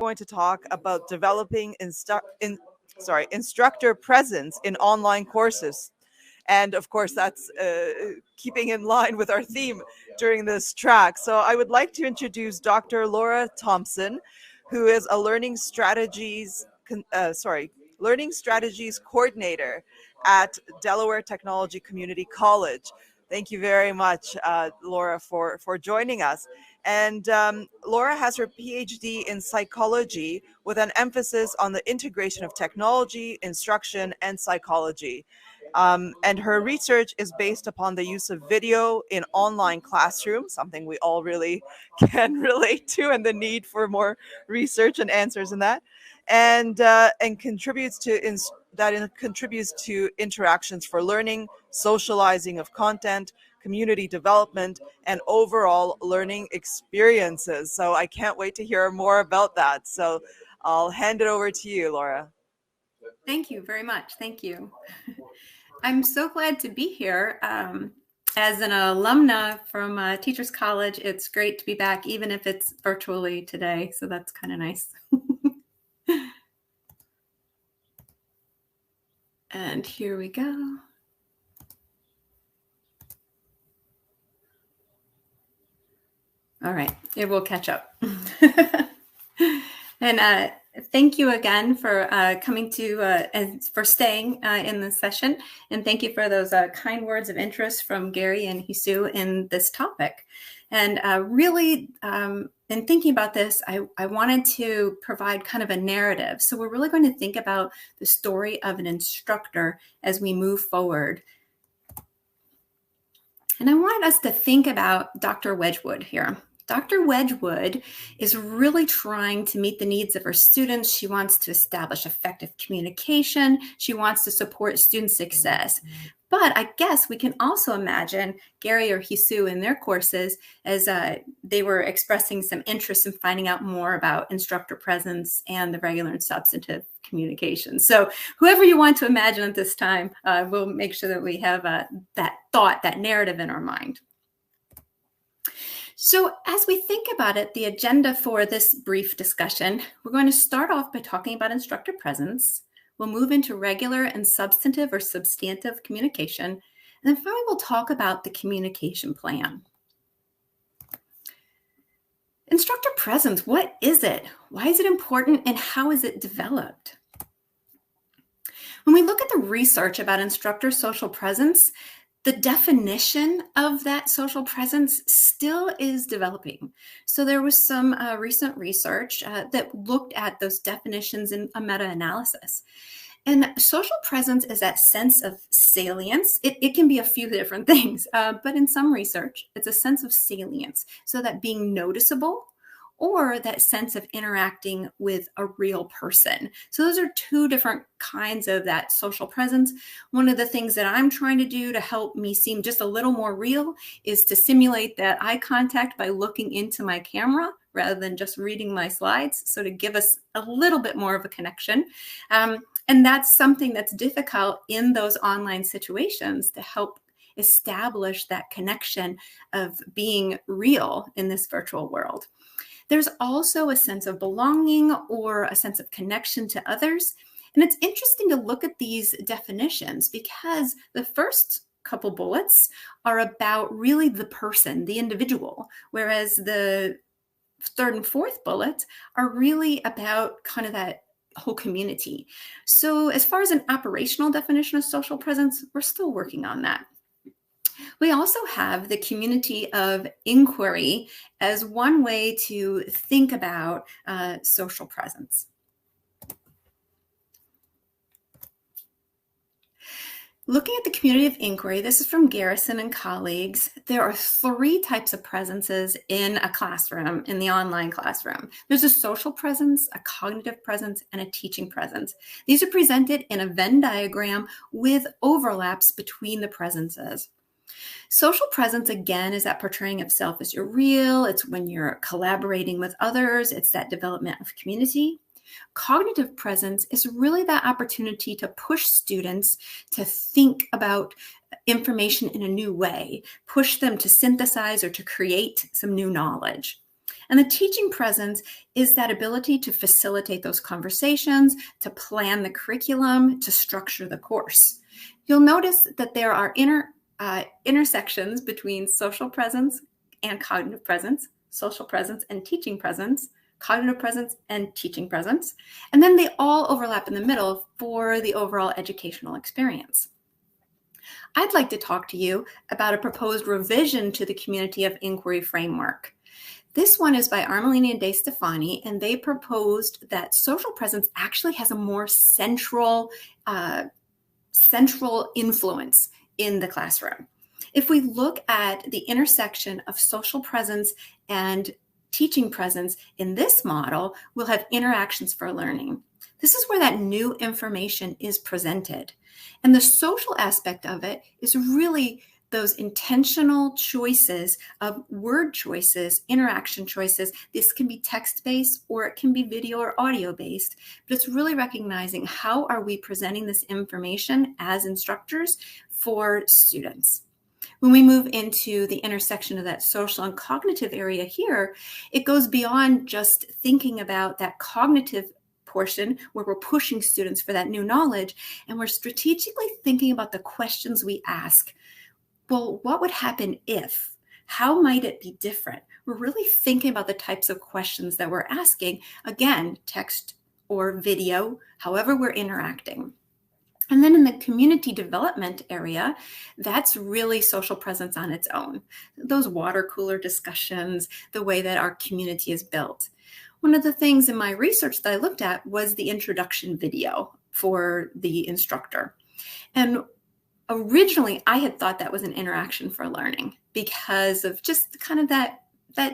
going to talk about developing instructor presence in online courses. And of course, that's keeping in line with our theme during this track. So I would like to introduce Dr. Laura Thompson, who is a learning strategies coordinator at Delaware Technology Community College. Thank you very much, Laura, for joining us. And Laura has her PhD in psychology with an emphasis on the integration of technology, instruction, and psychology. And her research is based upon the use of video in online classrooms, something we all really can relate to, and the need for more research and answers in that, and contributes to interactions for learning, socializing of content, community development, and overall learning experiences. So I can't wait to hear more about that. So I'll hand it over to you, Laura. Thank you very much. Thank you. I'm so glad to be here. As an alumna from Teachers College, it's great to be back, even if it's virtually today. So that's kind of nice. And here we go. All right, it will catch up. And thank you again for coming to and for staying in this session. And thank you for those kind words of interest from Gary and Hisu in this topic. And really, in thinking about this, I wanted to provide kind of a narrative. So we're really going to think about the story of an instructor as we move forward. And I wanted us to think about Dr. Wedgwood here. Dr. Wedgwood is really trying to meet the needs of her students. She wants to establish effective communication. She wants to support student success. But I guess we can also imagine Gary or Hisu in their courses as they were expressing some interest in finding out more about instructor presence and the regular and substantive communication. So whoever you want to imagine at this time, we'll make sure that we have that thought, that narrative in our mind. So as we think about it, the agenda for this brief discussion, we're going to start off by talking about instructor presence. We'll move into regular and substantive or substantive communication. And then finally, we'll talk about the communication plan. Instructor presence, what is it? Why is it important and how is it developed? When we look at the research about instructor social presence, the definition of that social presence still is developing. So there was some recent research that looked at those definitions in a meta-analysis. And social presence is that sense of salience. It can be a few different things, but in some research, it's a sense of salience. So that being noticeable or that sense of interacting with a real person. So those are two different kinds of that social presence. One of the things that I'm trying to do to help me seem just a little more real is to simulate that eye contact by looking into my camera rather than just reading my slides. So to give us a little bit more of a connection. And that's something that's difficult in those online situations to help establish that connection of being real in this virtual world. There's also a sense of belonging or a sense of connection to others. And it's interesting to look at these definitions because the first couple bullets are about really the person, the individual, whereas the third and fourth bullet are really about kind of that whole community. So as far as an operational definition of social presence, we're still working on that. We also have the community of inquiry as one way to think about social presence. Looking at the community of inquiry, this is from Garrison and colleagues. There are three types of presences in a classroom, in the online classroom. There's a social presence, a cognitive presence, and a teaching presence. These are presented in a Venn diagram with overlaps between the presences. Social presence, again, is that portraying of self as you're real. It's when you're collaborating with others. It's that development of community. Cognitive presence is really that opportunity to push students to think about information in a new way, push them to synthesize or to create some new knowledge. And the teaching presence is that ability to facilitate those conversations, to plan the curriculum, to structure the course. You'll notice that there are intersections between social presence and cognitive presence, social presence and teaching presence, cognitive presence and teaching presence, and then they all overlap in the middle for the overall educational experience. I'd like to talk to you about a proposed revision to the Community of Inquiry framework. This one is by Armelini De Stefani, and they proposed that social presence actually has a more central influence in the classroom. If we look at the intersection of social presence and teaching presence in this model, we'll have interactions for learning. This is where that new information is presented. And the social aspect of it is really those intentional choices of word choices, interaction choices. This can be text-based or it can be video or audio-based, but it's really recognizing how are we presenting this information as instructors for students. When we move into the intersection of that social and cognitive area here, it goes beyond just thinking about that cognitive portion where we're pushing students for that new knowledge, and we're strategically thinking about the questions we ask. Well, what would happen if? How might it be different? We're really thinking about the types of questions that we're asking, again, text or video, however we're interacting. And then in the community development area, that's really social presence on its own. Those water cooler discussions, the way that our community is built. One of the things in my research that I looked at was the introduction video for the instructor. And originally, I had thought that was an interaction for learning because of just kind of that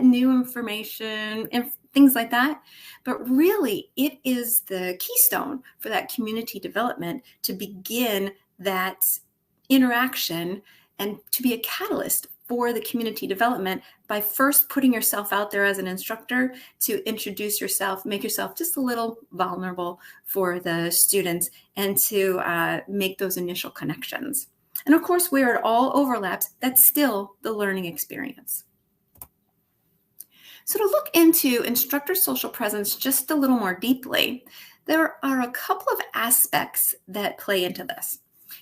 new information and things like that. But really, it is the keystone for that community development to begin that interaction and to be a catalyst for the community development by first putting yourself out there as an instructor to introduce yourself, make yourself just a little vulnerable for the students, and to make those initial connections. And of course, where it all overlaps, that's still the learning experience. So to look into instructor social presence just a little more deeply, there are a couple of aspects that play into this.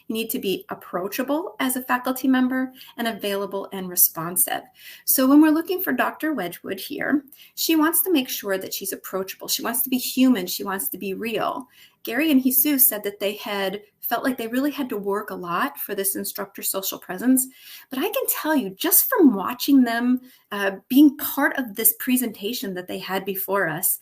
You need to be approachable as a faculty member and available and responsive. So when we're looking for Dr. Wedgwood here, she wants to make sure that she's approachable. She wants to be human. She wants to be real. Gary and Jesus said that they had felt like they really had to work a lot for this instructor social presence. But I can tell you, just from watching them being part of this presentation that they had before us,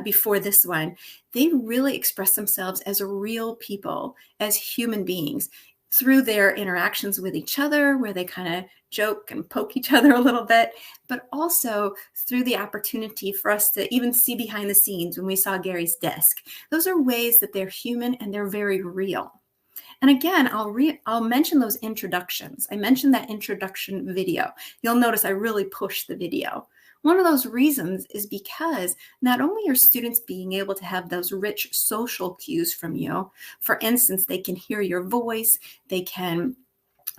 before this one, they really express themselves as real people, as human beings, through their interactions with each other, where they kind of joke and poke each other a little bit, but also through the opportunity for us to even see behind the scenes when we saw Gary's desk. Those are ways that they're human and they're very real. And again, I'll mention those introductions. I mentioned that introduction video. You'll notice I really push the video. One of those reasons is because not only are students being able to have those rich social cues from you, for instance, they can hear your voice, they can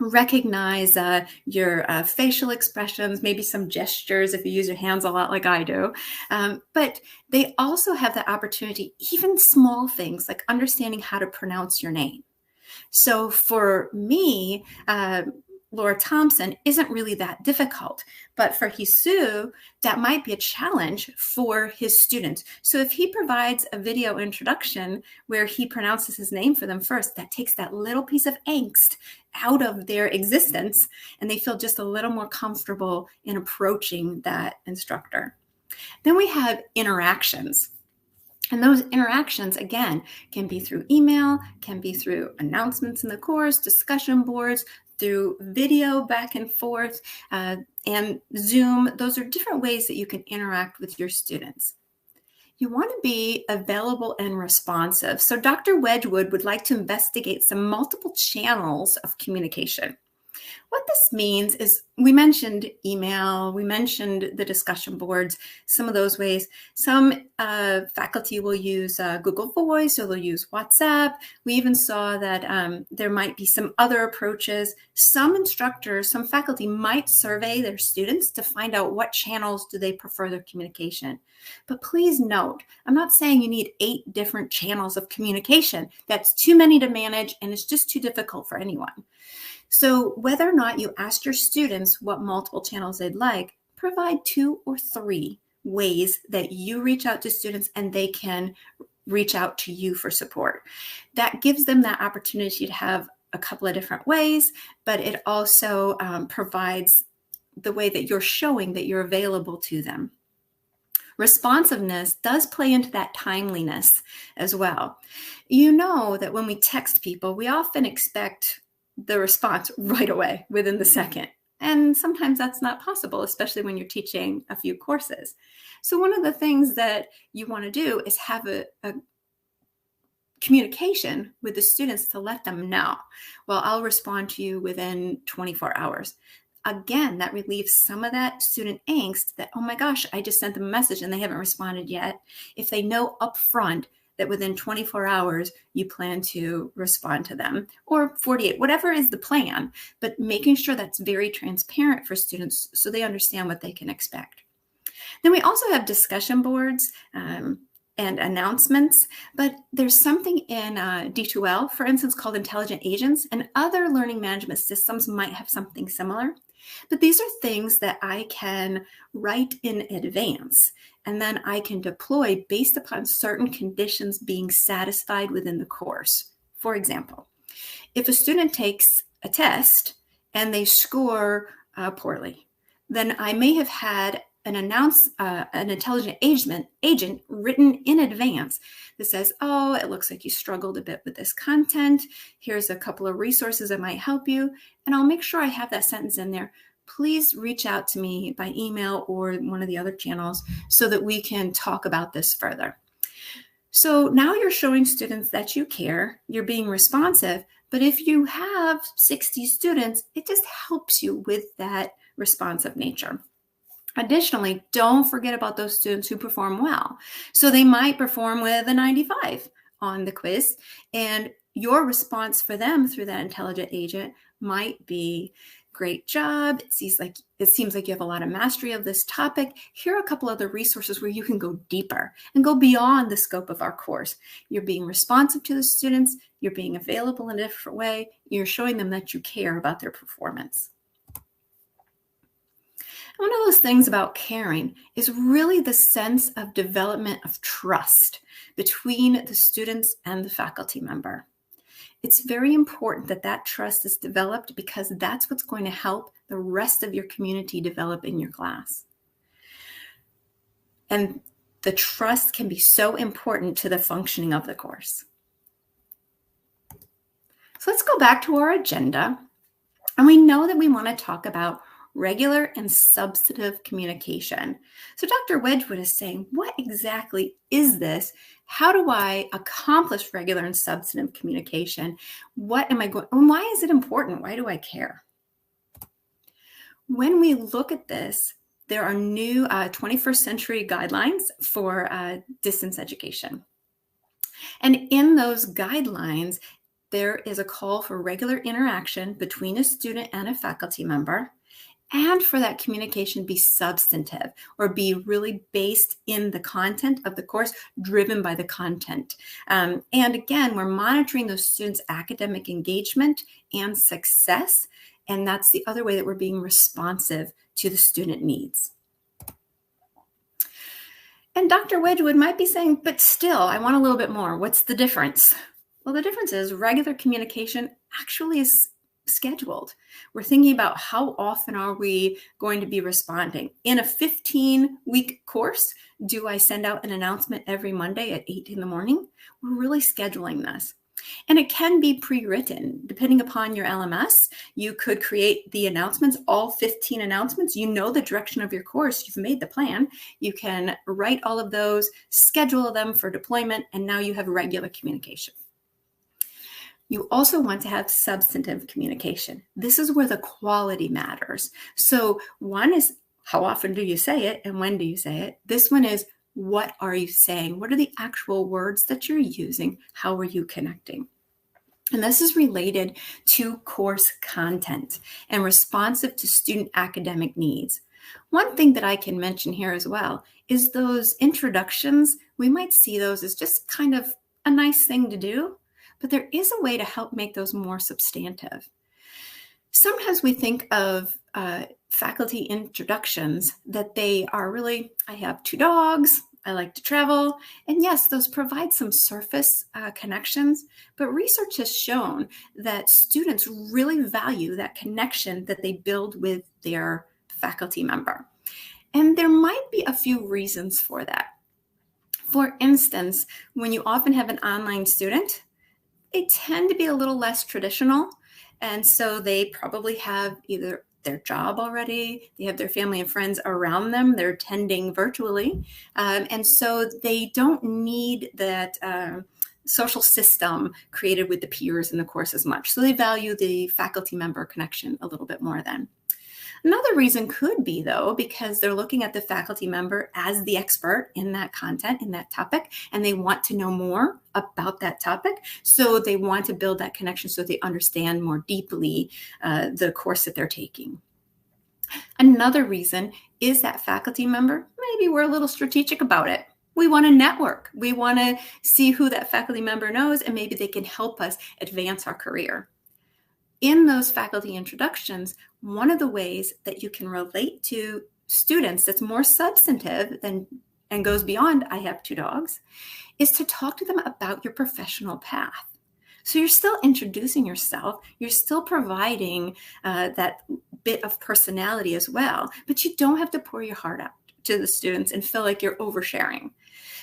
recognize your facial expressions, maybe some gestures if you use your hands a lot like I do. But they also have the opportunity, even small things like understanding how to pronounce your name. So for me, Laura Thompson isn't really that difficult, but for Hisu, that might be a challenge for his students. So if he provides a video introduction where he pronounces his name for them first, that takes that little piece of angst out of their existence, and they feel just a little more comfortable in approaching that instructor. Then we have interactions. And those interactions, again, can be through email, can be through announcements in the course, discussion boards, through video back and forth, and Zoom. Those are different ways that you can interact with your students. You want to be available and responsive. So Dr. Wedgwood would like to investigate some multiple channels of communication. What this means is we mentioned email, we mentioned the discussion boards, some of those ways. Some faculty will use Google Voice, or they'll use WhatsApp. We even saw that there might be some other approaches. Some instructors, some faculty might survey their students to find out what channels do they prefer their communication. But please note, I'm not saying you need 8 different channels of communication. That's too many to manage, and it's just too difficult for anyone. So whether or not you ask your students what multiple channels they'd like, provide 2 or 3 ways that you reach out to students and they can reach out to you for support. That gives them that opportunity to have a couple of different ways, but it also provides the way that you're showing that you're available to them. Responsiveness does play into that timeliness as well. You know that when we text people, we often expect the response right away within the second. And sometimes that's not possible, especially when you're teaching a few courses. So one of the things that you want to do is have a communication with the students to let them know, well, I'll respond to you within 24 hours. Again, that relieves some of that student angst that, oh my gosh, I just sent them a message and they haven't responded yet. If they know upfront that within 24 hours, you plan to respond to them, or 48, whatever is the plan, but making sure that's very transparent for students so they understand what they can expect. Then we also have discussion boards and announcements, but there's something in D2L, for instance, called intelligent agents, and other learning management systems might have something similar. But these are things that I can write in advance, and then I can deploy based upon certain conditions being satisfied within the course. For example, if a student takes a test and they score poorly, then I may have had an intelligent agent written in advance that says, oh, it looks like you struggled a bit with this content. Here's a couple of resources that might help you. And I'll make sure I have that sentence in there. Please reach out to me by email or one of the other channels so that we can talk about this further. So now you're showing students that you care, you're being responsive, but if you have 60 students, it just helps you with that responsive nature. Additionally, don't forget about those students who perform well. So they might perform with a 95 on the quiz, and your response for them through that intelligent agent might be, great job. It seems like you have a lot of mastery of this topic. Here are a couple other resources where you can go deeper and go beyond the scope of our course. You're being responsive to the students. You're being available in a different way. You're showing them that you care about their performance. One of those things about caring is really the sense of development of trust between the students and the faculty member. It's very important that that trust is developed because that's what's going to help the rest of your community develop in your class. And the trust can be so important to the functioning of the course. So let's go back to our agenda. And we know that we want to talk about regular and substantive communication. So Dr. Wedgwood is saying, what exactly is this? How do I accomplish regular and substantive communication? What am I going, and why is it important? Why do I care? When we look at this, there are new 21st century guidelines for distance education. And in those guidelines, there is a call for regular interaction between a student and a faculty member, and for that communication be substantive or be really based in the content of the course, driven by the content. And again, we're monitoring those students' academic engagement and success. And that's the other way that we're being responsive to the student needs. And Dr. Wedgwood might be saying, but still, I want a little bit more. What's the difference? Well, the difference is regular communication actually is scheduled. We're thinking about how often are we going to be responding. In a 15-week course, do I send out an announcement every Monday at 8 in the morning? We're really scheduling this. And it can be pre-written. Depending upon your LMS, you could create the announcements, all 15 announcements. You know the direction of your course. You've made the plan. You can write all of those, schedule them for deployment, and now you have regular communication. You also want to have substantive communication. This is where the quality matters. So one is, how often do you say it and when do you say it? This one is, what are you saying? What are the actual words that you're using? How are you connecting? And this is related to course content and responsive to student academic needs. One thing that I can mention here as well is those introductions. We might see those as just kind of a nice thing to do, but there is a way to help make those more substantive. Sometimes we think of faculty introductions that they are really, I have 2 dogs, I like to travel, and yes, those provide some surface connections, but research has shown that students really value that connection that they build with their faculty member. And there might be a few reasons for that. For instance, when you often have an online student, they tend to be a little less traditional. And so they probably have either their job already, they have their family and friends around them, they're attending virtually. And so they don't need that social system created with the peers in the course as much. So they value the faculty member connection a little bit more then. Another reason could be, though, because they're looking at the faculty member as the expert in that content, in that topic, and they want to know more about that topic. So they want to build that connection so they understand more deeply the course that they're taking. Another reason is that faculty member, maybe we're a little strategic about it. We want to network. We want to see who that faculty member knows, and maybe they can help us advance our career. In those faculty introductions, one of the ways that you can relate to students that's more substantive than and goes beyond I have 2 dogs is to talk to them about your professional path. So you're still introducing yourself, you're still providing that bit of personality as well, but you don't have to pour your heart out to the students and feel like you're oversharing.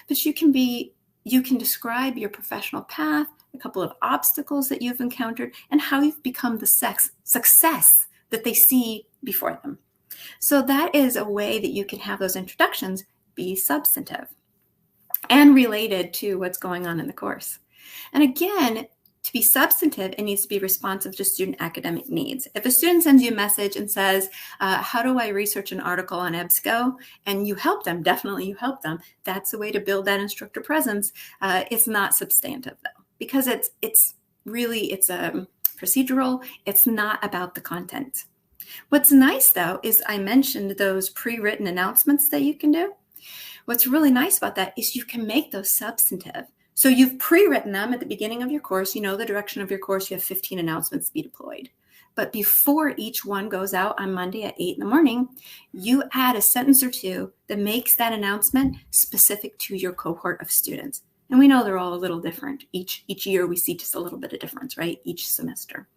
But you can describe your professional path, a couple of obstacles that you've encountered, and how you've become the success that they see before them. So that is a way that you can have those introductions be substantive and related to what's going on in the course. And again, to be substantive, it needs to be responsive to student academic needs. If a student sends you a message and says, how do I research an article on EBSCO? And you help them, definitely you help them. That's a way to build that instructor presence. It's not substantive though, because it's procedural. It's not about the content. What's nice though, is I mentioned those pre-written announcements that you can do. What's really nice about that is you can make those substantive. So you've pre-written them at the beginning of your course. You know the direction of your course. You have 15 announcements to be deployed. But before each one goes out on Monday at 8 in the morning, you add a sentence or two that makes that announcement specific to your cohort of students. And we know they're all a little different. Each year we see just a little bit of difference, right? Each semester.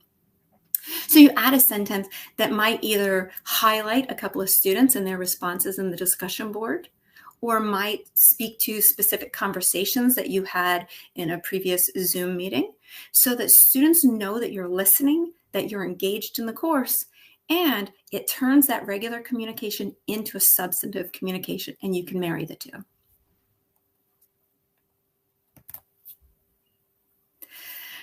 So you add a sentence that might either highlight a couple of students and their responses in the discussion board, or might speak to specific conversations that you had in a previous Zoom meeting, so that students know that you're listening, that you're engaged in the course, and it turns that regular communication into a substantive communication, and you can marry the two.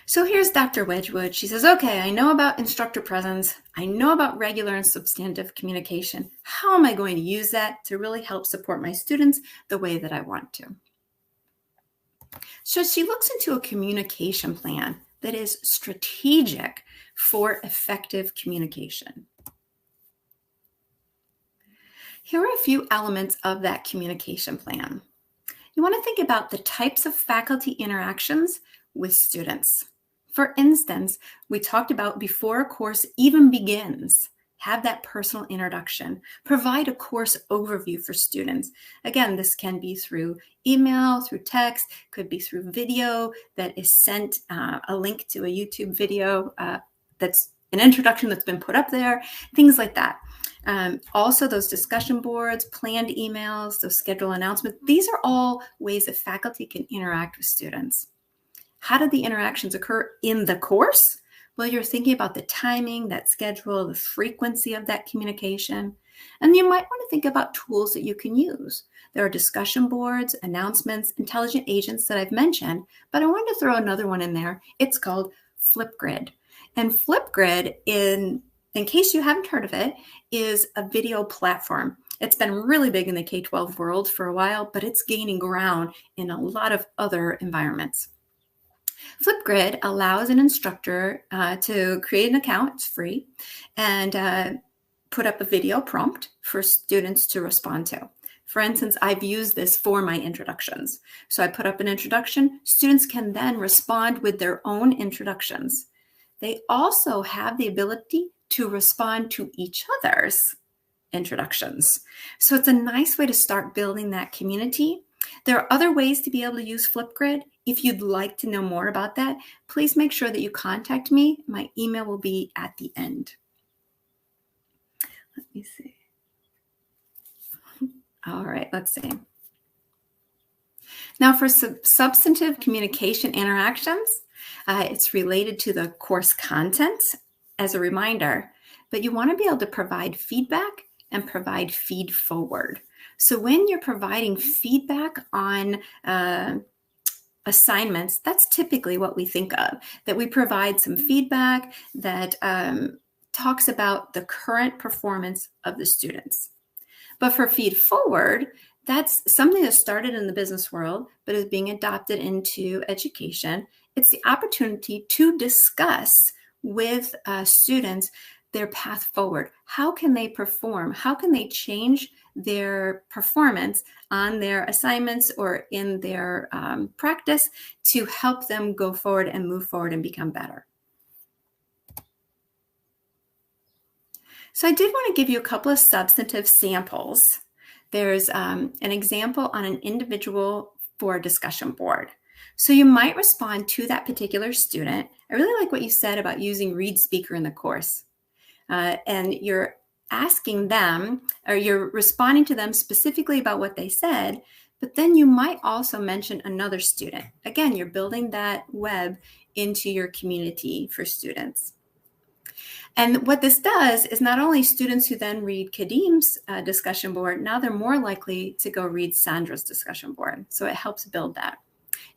So here's Dr. Wedgwood. She says, okay, I know about instructor presence. I know about regular and substantive communication. How am I going to use that to really help support my students the way that I want to? So she looks into a communication plan that is strategic for effective communication. Here are a few elements of that communication plan. You want to think about the types of faculty interactions with students. For instance, we talked about before a course even begins, have that personal introduction, provide a course overview for students. Again, this can be through email, through text, could be through video that is sent, a link to a YouTube video that's an introduction that's been put up there, things like that. Also, those discussion boards, planned emails, those schedule announcements, these are all ways that faculty can interact with students. How did the interactions occur in the course? Well, you're thinking about the timing, that schedule, the frequency of that communication. And you might want to think about tools that you can use. There are discussion boards, announcements, intelligent agents that I've mentioned, but I wanted to throw another one in there. It's called Flipgrid. And Flipgrid, in case you haven't heard of it, is a video platform. It's been really big in the K-12 world for a while, but it's gaining ground in a lot of other environments. Flipgrid allows an instructor to create an account, it's free, and put up a video prompt for students to respond to. For instance, I've used this for my introductions. So I put up an introduction. Students can then respond with their own introductions. They also have the ability to respond to each other's introductions. So it's a nice way to start building that community. There are other ways to be able to use Flipgrid. If you'd like to know more about that, please make sure that you contact me. My email will be at the end. Let me see. All right, let's see. Now for substantive communication interactions, it's related to the course content as a reminder, but you want to be able to provide feedback and provide feed forward. So when you're providing feedback on assignments, that's typically what we think of, that we provide some feedback that talks about the current performance of the students. But for feed forward, that's something that started in the business world, but is being adopted into education. It's the opportunity to discuss with students their path forward. How can they perform? How can they change their performance on their assignments or in their practice to help them go forward and move forward and become better? So I did want to give you a couple of substantive samples. There's an example on an individual for a discussion board. So you might respond to that particular student. I really like what you said about using Read Speaker in the course. And you're asking them, or you're responding to them specifically about what they said, but then you might also mention another student. Again, you're building that web into your community for students. And what this does is not only students who then read Kadim's discussion board, now they're more likely to go read Sandra's discussion board. So it helps build that.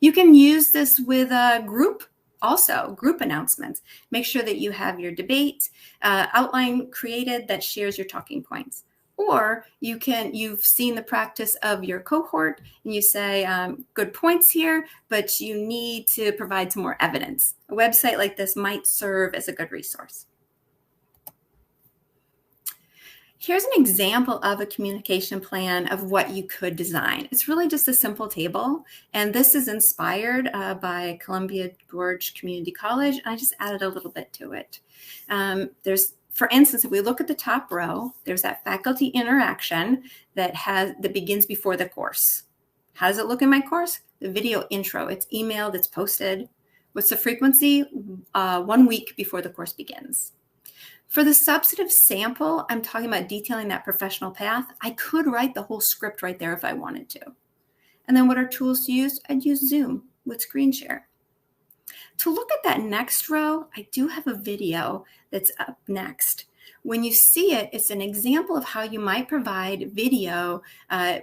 You can use this with a group also, group announcements. Make sure that you have your debate outline created that shares your talking points. Or you've seen the practice of your cohort and you say, good points here, but you need to provide some more evidence. A website like this might serve as a good resource. Here's an example of a communication plan of what you could design. It's really just a simple table, and this is inspired by Columbia Gorge Community College. I just added a little bit to it. For instance, if we look at the top row, there's that faculty interaction that begins before the course. How does it look in my course? The video intro. It's emailed, it's posted. What's the frequency? 1 week before the course begins. For the substantive sample, I'm talking about detailing that professional path. I could write the whole script right there if I wanted to. And then what are tools to use? I'd use Zoom with screen share. To look at that next row, I do have a video that's up next. When you see it, it's an example of how you might provide video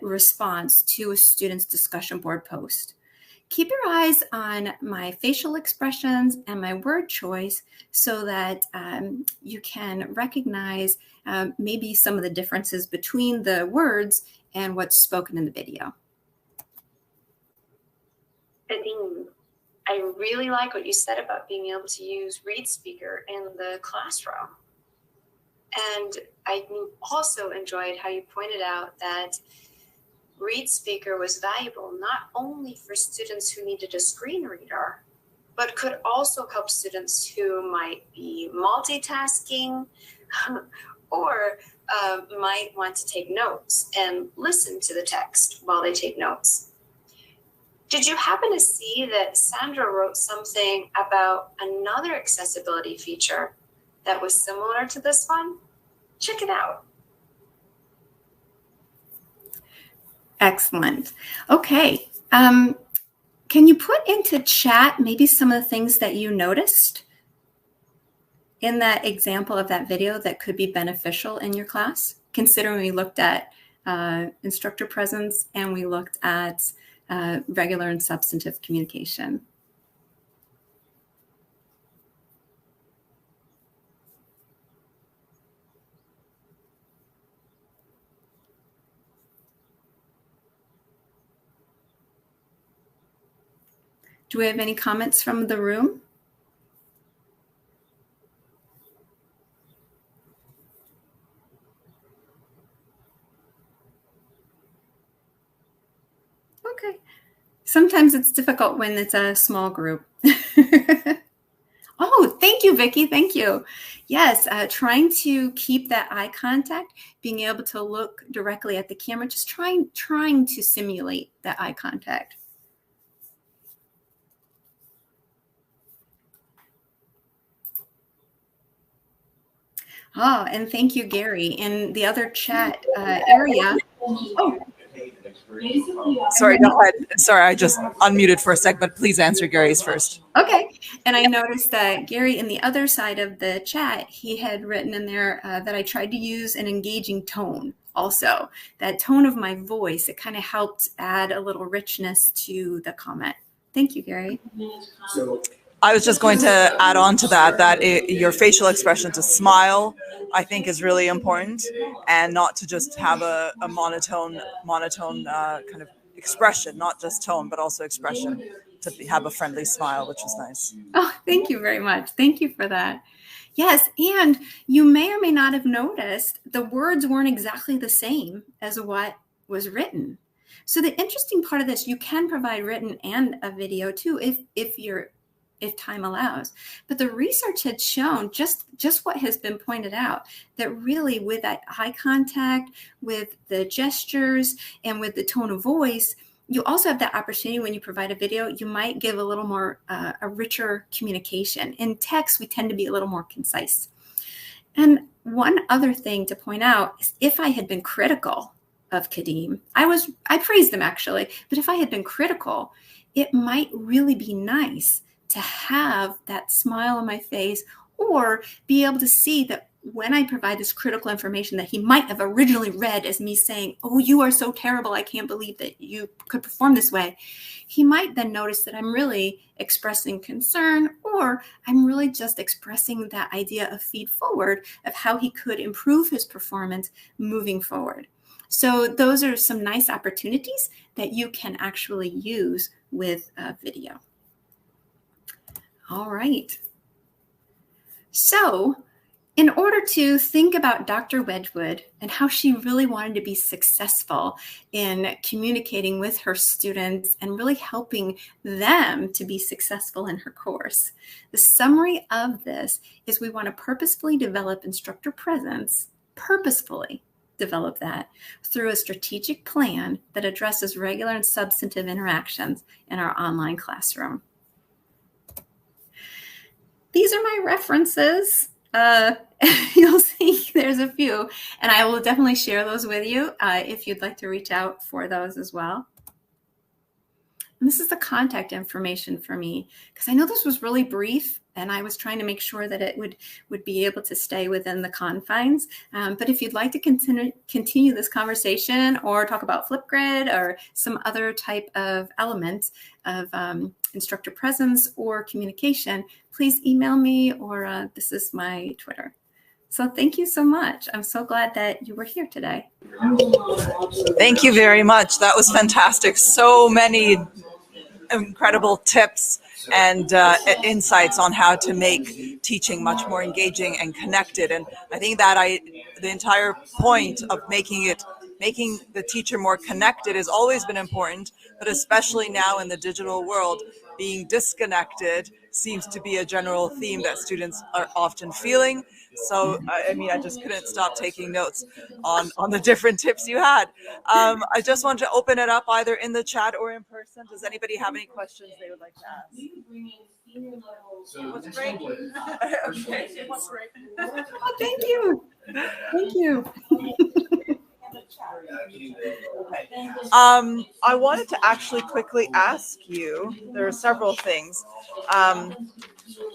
response to a student's discussion board post. Keep your eyes on my facial expressions and my word choice so that you can recognize maybe some of the differences between the words and what's spoken in the video. Adeem, I really like what you said about being able to use Read Speaker in the classroom. And I also enjoyed how you pointed out that Read Speaker was valuable not only for students who needed a screen reader, but could also help students who might be multitasking or might want to take notes and listen to the text while they take notes. Did you happen to see that Sandra wrote something about another accessibility feature that was similar to this one? Check it out. Excellent. Okay. Can you put into chat maybe some of the things that you noticed in that example of that video that could be beneficial in your class, considering we looked at instructor presence and we looked at regular and substantive communication? Do we have any comments from the room? Okay. Sometimes it's difficult when it's a small group. Oh, thank you, Vicki. Thank you. Yes, trying to keep that eye contact, being able to look directly at the camera, just trying to simulate that eye contact. Oh, and thank you, Gary. In the other chat area. Oh. Sorry, go ahead. Sorry, I just unmuted for a sec, but please answer Gary's first. Okay. And I noticed that Gary, in the other side of the chat, he had written in there that I tried to use an engaging tone also. That tone of my voice, it kind of helped add a little richness to the comment. Thank you, Gary. I was just going to add on to that your facial expression to smile, I think, is really important, and not to just have a monotone kind of expression, not just tone, but also expression, to have a friendly smile, which was nice. Oh, thank you very much. Thank you for that. Yes, and you may or may not have noticed the words weren't exactly the same as what was written. So the interesting part of this, you can provide written and a video too, if time allows. But the research had shown just what has been pointed out, that really with that eye contact, with the gestures, and with the tone of voice, you also have that opportunity when you provide a video, you might give a little more, a richer communication. In text, we tend to be a little more concise. And one other thing to point out is, if I had been critical of Kadeem, I praised him actually, but if I had been critical, it might really be nice to have that smile on my face, or be able to see that when I provide this critical information that he might have originally read as me saying, "Oh, you are so terrible, I can't believe that you could perform this way," he might then notice that I'm really expressing concern, or I'm really just expressing that idea of feed forward of how he could improve his performance moving forward. So those are some nice opportunities that you can actually use with video. All right. So in order to think about Dr. Wedgwood and how she really wanted to be successful in communicating with her students and really helping them to be successful in her course, the summary of this is we want to purposefully develop instructor presence, purposefully develop that through a strategic plan that addresses regular and substantive interactions in our online classroom. These are my references. You'll see there's a few, and I will definitely share those with you if you'd like to reach out for those as well. And this is the contact information for me, because I know this was really brief, and I was trying to make sure that it would be able to stay within the confines. But if you'd like to continue this conversation, or talk about Flipgrid or some other type of element of instructor presence or communication, please email me, or this is my Twitter. So thank you so much. I'm so glad that you were here today. Thank you very much. That was fantastic. So many incredible tips and insights on how to make teaching much more engaging and connected. And I think that the entire point of making the teacher more connected has always been important, but especially now in the digital world, being disconnected seems to be a general theme that students are often feeling. So, I mean, I just couldn't stop taking notes on the different tips you had. I just want to open it up either in the chat or in person. Does anybody have any questions they would like to ask? What's great? Okay, what's great? Oh, thank you. Thank you. I wanted to actually quickly ask you, there are several things,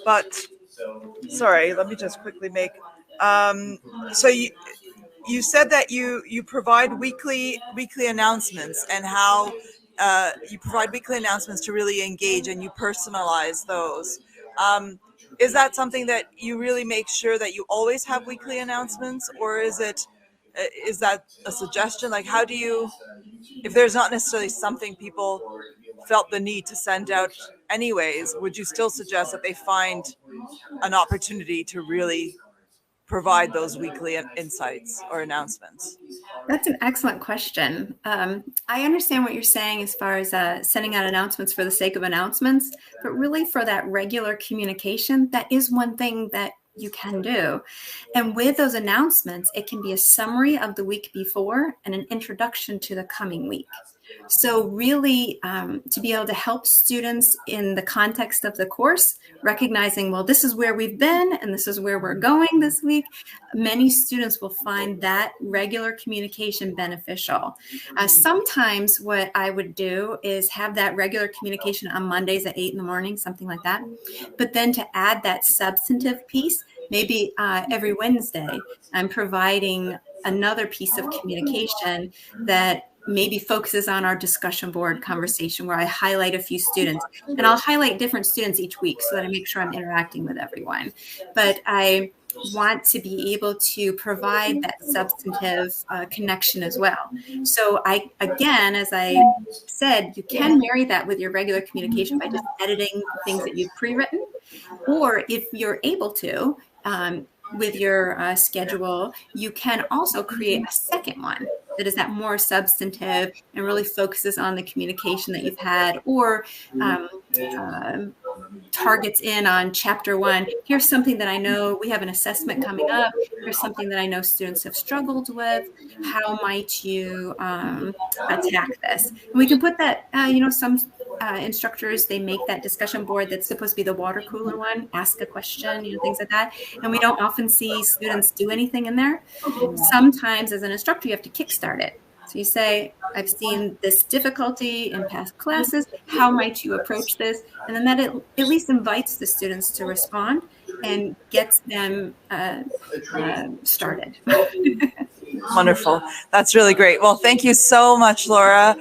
but sorry, let me just quickly make, so you said that you provide weekly announcements, and how you provide weekly announcements to really engage, and you personalize those. Is that something that you really make sure that you always have weekly announcements, or is it Is that a suggestion? Like, how do you, if there's not necessarily something people felt the need to send out anyways, would you still suggest that they find an opportunity to really provide those weekly insights or announcements? That's an excellent question. I understand what you're saying as far as sending out announcements for the sake of announcements, but really for that regular communication, that is one thing that you can do. And with those announcements, it can be a summary of the week before and an introduction to the coming week. So really, to be able to help students in the context of the course, recognizing, well, this is where we've been and this is where we're going this week, many students will find that regular communication beneficial. Sometimes what I would do is have that regular communication on Mondays at 8 in the morning, something like that. But then to add that substantive piece, maybe every Wednesday, I'm providing another piece of communication that maybe focuses on our discussion board conversation, where I highlight a few students, and I'll highlight different students each week so that I make sure I'm interacting with everyone. But I want to be able to provide that substantive connection as well. So again, as I said, you can marry that with your regular communication by just editing things that you've pre-written, or if you're able to, with your schedule, you can also create a second one that is that more substantive and really focuses on the communication that you've had, or targets in on chapter 1. Here's something that I know we have an assessment coming up. Here's something that I know students have struggled with. How might you attack this? And we can put that, some instructors, they make that discussion board that's supposed to be the water cooler one, ask a question, things like that. And we don't often see students do anything in there. Sometimes as an instructor, you have to kickstart it. So you say, I've seen this difficulty in past classes. How might you approach this? And then that at least invites the students to respond and gets them started. Wonderful. That's really great. Well, thank you so much, Laura.